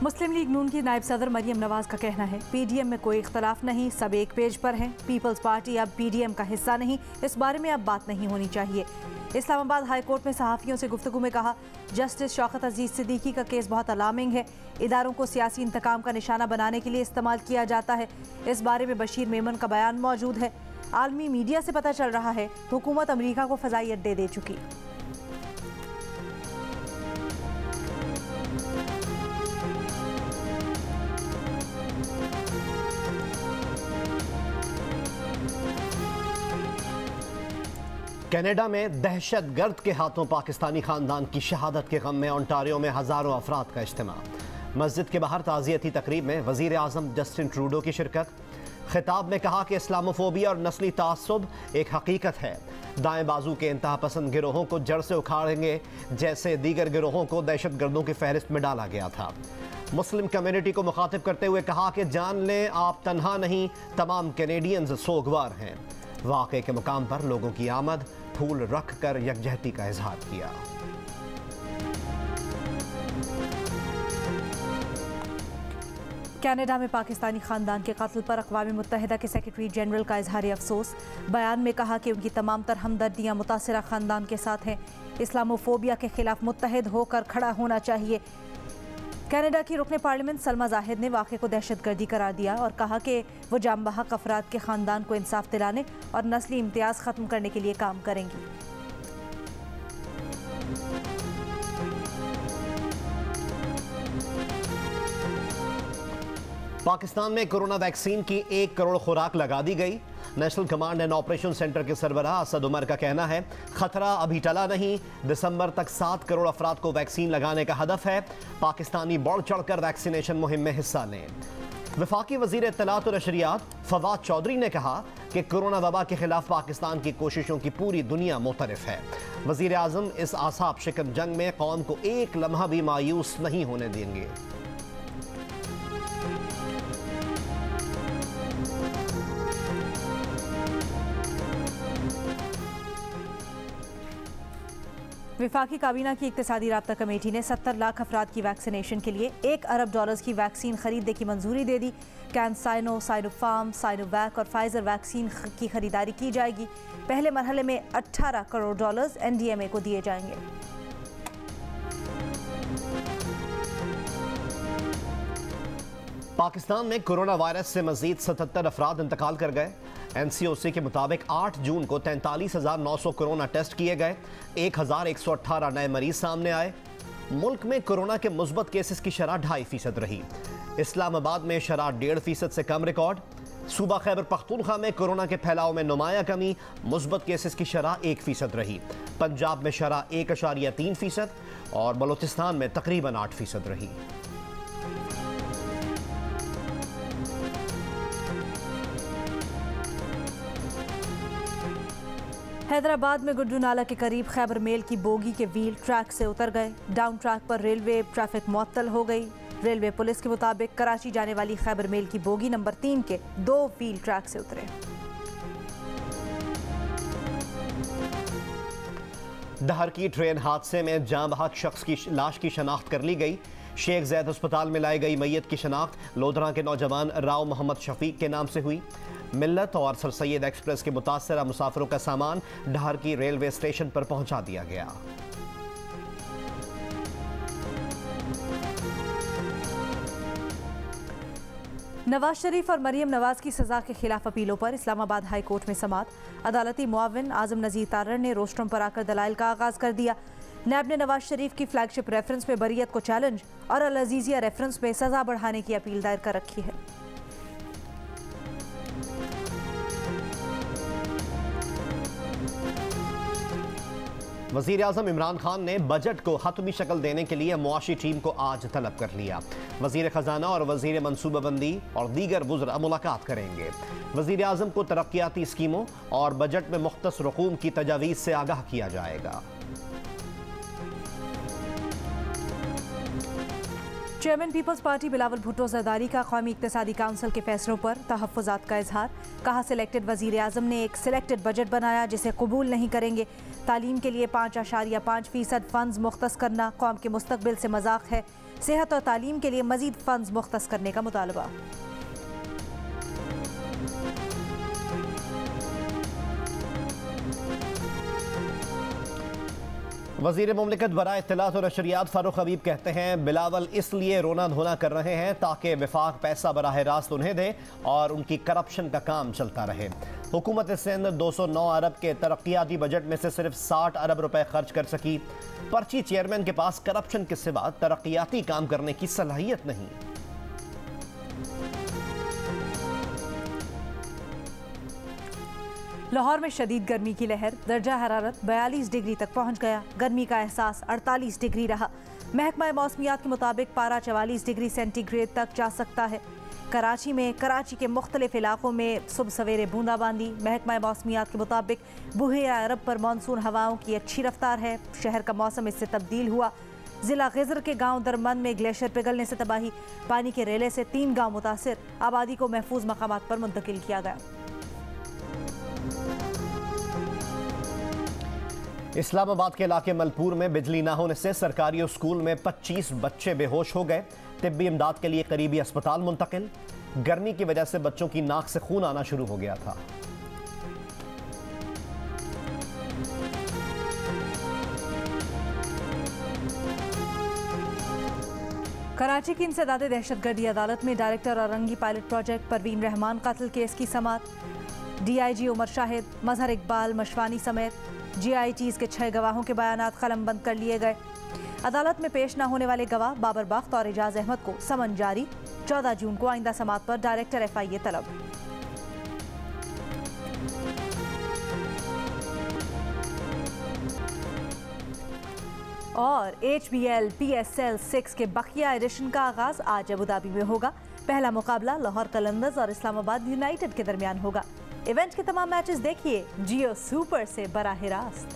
मुस्लिम league नून की नायब सदर मरियम नवाज का कहना है पीडीएम में कोई इख्तलाफ नहीं, सब एक पेज पर हैं। पीपल्स पार्टी अब पीडीएम का हिस्सा नहीं, इस बारे में अब बात नहीं होनी चाहिए। इस्लामाबाद हाई कोर्ट में सहाफ़ियों से गुफ्तगू में कहा जस्टिस शौकत अजीज सिद्दीकी का केस बहुत अलार्मिंग है, इदारों को सियासी इंतकाम का निशाना बनाने के लिए इस्तेमाल किया जाता है। इस बारे में बशीर मेमन का बयान मौजूद है। आलमी मीडिया से पता चल रहा है हुकूमत अमरीका को फ़ज़ाई अड्डे दे चुकी। कनाडा में दहशतगर्द के हाथों पाकिस्तानी खानदान की शहादत के गम में ओंटारियो में हजारों अफराद का इज्तिमा। मस्जिद के बाहर ताज़ियती तकरीब में वज़ीर आज़म जस्टिन ट्रूडो की शिरकत। खिताब में कहा कि इस्लामोफोबिया और नस्ली तासुब एक हकीकत है। दाएं बाजू के इंतहा पसंद गिरोहों को जड़ से उखाड़ेंगे, जैसे दीगर गिरोहों को दहशतगर्दों की फहरिस्त में डाला गया था। मुस्लिम कम्युनिटी को मुखातिब करते हुए कहा कि जान लें आप तन्हा नहीं, तमाम कैनेडियंस सोगवार हैं। वाक़े के मुकाम पर लोगों की आमद, फूल रख कर यकजहती का इजहार किया। कनाडा में पाकिस्तानी खानदान के कत्ल पर अक़वाम मुत्तहिदा के सेक्रेटरी जनरल का इजहार अफसोस। बयान में कहा कि उनकी तमाम तर हमदर्दियाँ मुतासिरा खानदान के साथ हैं। इस्लामोफोबिया के खिलाफ मुत्तहिद होकर खड़ा होना चाहिए। कनाडा की रुकने पार्लियामेंट सलमा जाहिद ने वाक़े को दहशतगर्दी करार दिया और कहा कि वो जाम बहक अफराद के ख़ानदान को इंसाफ दिलाने और नस्ली इम्तियाज़ ख़त्म करने के लिए काम करेंगी। पाकिस्तान में कोरोना वैक्सीन की 1 करोड़ खुराक लगा दी गई। National command and operation centre के सरबराह असद उमर का कहना है खतरा अभी टला नहीं, दिसंबर तक 7 करोड़ अफराद को वैक्सीन लगाने का हदफ है। पाकिस्तानी बढ़ चढ़कर वैक्सीनेशन मुहिम में हिस्सा लें। वफाकी वजीर इत्तलात और नशरियात फवाद चौधरी ने कहा कि कोरोना वबा के खिलाफ पाकिस्तान की कोशिशों की पूरी दुनिया मुतरफ है। वजीर आजम इस आसाब शिकन जंग में कौम को एक लम्हा भी मायूस नहीं होने देंगे। विफाकी काबीना की इक्तिसादी राब्ता कमेटी ने 70 लाख अफराद की वैक्सीनेशन के लिए $1 अरब की वैक्सीन खरीदने की मंजूरी दे दी। कैंसाइनो, साइनोफार्म, साइनोवैक और फाइजर वैक्सीन की खरीदारी की जाएगी। पहले मरहले में $18 करोड़ एनडीएमए को दिए जाएंगे। पाकिस्तान में कोरोना वायरस से मजीद 77 अफराद इंतकाल कर गए। एनसीओसी के मुताबिक 8 जून को 43,900 कोरोना टेस्ट किए गए। 1,118 नए मरीज सामने आए। मुल्क में कोरोना के मुस्बत केसेस की शरह 2.5% रही। इस्लामाबाद में शरह 1.5% से कम रिकॉर्ड। सूबा खैबर पख्तूनख्वा में कोरोना के फैलाव में नुमाया कमी, मुस्बत केसेस की शरह 1% रही। पंजाब में शरह 1.3% और बलोचिस्तान में तकरीबन 8% रही। हैदराबाद में गुड्डू नाला के करीब खैबर मेल की बोगी के व्हील ट्रैक से उतर गए। डाउन ट्रैक पर रेलवे ट्रैफिक मुअत्तल हो गई। रेलवे पुलिस के मुताबिक कराची जाने वाली खैबर मेल की बोगी नंबर 3 के 2 व्हील ट्रैक से उतरे। डहर की ट्रेन हादसे में जाँ बहक शख्स की लाश की शनाख्त कर ली गई। शेख जैद अस्पताल में लाई गई मैयत की शनाख्त लोधरा के नौजवान राव मोहम्मद शफीक के नाम से हुई। मिल्लत और सर सैयद एक्सप्रेस के मुतासरा मुसाफिरों का सामान डहर की रेलवे स्टेशन पर पहुंचा दिया गया। नवाज शरीफ और मरियम नवाज की सजा के खिलाफ अपीलों पर इस्लामाबाद हाई कोर्ट में समाअत। अदालती मुआविन आजम नज़ीर तारर ने रोस्ट्रम पर आकर दलाइल का आगाज कर दिया। नैब ने नवाज शरीफ की फ्लैगशिप रेफरेंस में बरियत को चैलेंज और अल अजीजिया रेफरेंस में सजा बढ़ाने की अपील दायर कर रखी है। वज़ीर आज़म इमरान खान ने बजट को हतमी शक्ल देने के लिए मुआशी टीम को आज तलब कर लिया। वज़ीर ख़जाना और वज़ीर मनसूबाबंदी और दीगर वुज़रा मुलाकात करेंगे। वज़ीर आज़म को तरक्याती स्कीमों और बजट में मुख्तस रकूम की तजावीज़ से आगाह किया जाएगा। चेयरमैन पीपल्स पार्टी बिलावल भुट्टो जरदारी का कौमी इक्तिसादी काउंसिल के फैसलों पर तहफ़्फ़ुज़ात का इजहार। कहा सिलेक्टेड वज़ीर आज़म ने एक सिलेक्टेड बजट बनाया जिसे कबूल नहीं करेंगे। तालीम के लिए 5.5% फंड्स मुख्तस करना कौम के मुस्तकबिल से मजाक है। सेहत और तालीम के लिए मजीद फंड्स मुख्तस करने का मुतालबा। वज़ीर मुमलिकत बराए इत्तलात और नशरियात फारूक हबीब कहते हैं बिलावल इसलिए रोना धोना कर रहे हैं ताकि वफाक पैसा बराह रास्त उन्हें दे और उनकी करप्शन का काम चलता रहे। हुकूमत सिंध 209 अरब के तरक्याती बजट में से सिर्फ 60 अरब रुपए खर्च कर सकी। पर्ची चेयरमैन के पास करप्शन के सिवा तरक्याती काम करने की सलाहियत नहीं। लाहौर में शदीद गर्मी की लहर, दर्जा हरारत 42 डिग्री तक पहुंच गया। गर्मी का एहसास 48 डिग्री रहा। महकमा मौसमियात के मुताबिक पारा 44 डिग्री सेंटीग्रेड तक जा सकता है। कराची के मुख्तलिफ इलाकों में सुबह सवेरे बूंदाबांदी। महकमा मौसमियात के मुताबिक बुहेरा अरब पर मानसून हवाओं की अच्छी रफ्तार है। शहर का मौसम इससे तब्दील हुआ। जिला गिजर के गांव दरमंद में ग्लेशियर पिघलने से तबाही। पानी के रेले से 3 गांव मुतासिर। आबादी को महफूज मकामात पर मुंतकिल किया गया। इस्लामाबाद के इलाके मलपुर में बिजली न होने से सरकारी स्कूल में 25 बच्चे बेहोश हो गए। तिब्बी इमदाद के लिए करीबी अस्पताल मुंतकिल। गर्मी की वजह से बच्चों की नाक से खून आना शुरू हो गया था। कराची की इंसदाद दहशतगर्दी अदालत में director Orangi pilot project Parveen Rahman कत्ल केस की समाअत। DIG उमर शाहिद, मजहर इकबाल मशवानी समेत GITs के 6 गवाहों के बयानात कलमबंद कर लिए गए। अदालत में पेश न होने वाले गवाह बाबर बख्त और एजाज अहमद को समन जारी। 14 जून को आइंदा समाअत पर डायरेक्टर FIA तलब। और HBL PSL 6 के बकिया एडिशन का आगाज आज अबुधाबी में होगा। पहला मुकाबला लाहौर कलंदर्स और इस्लामाबाद यूनाइटेड के दरमियान होगा। इवेंट के तमाम मैचेस देखिए जियो सुपर से बराह रास्त।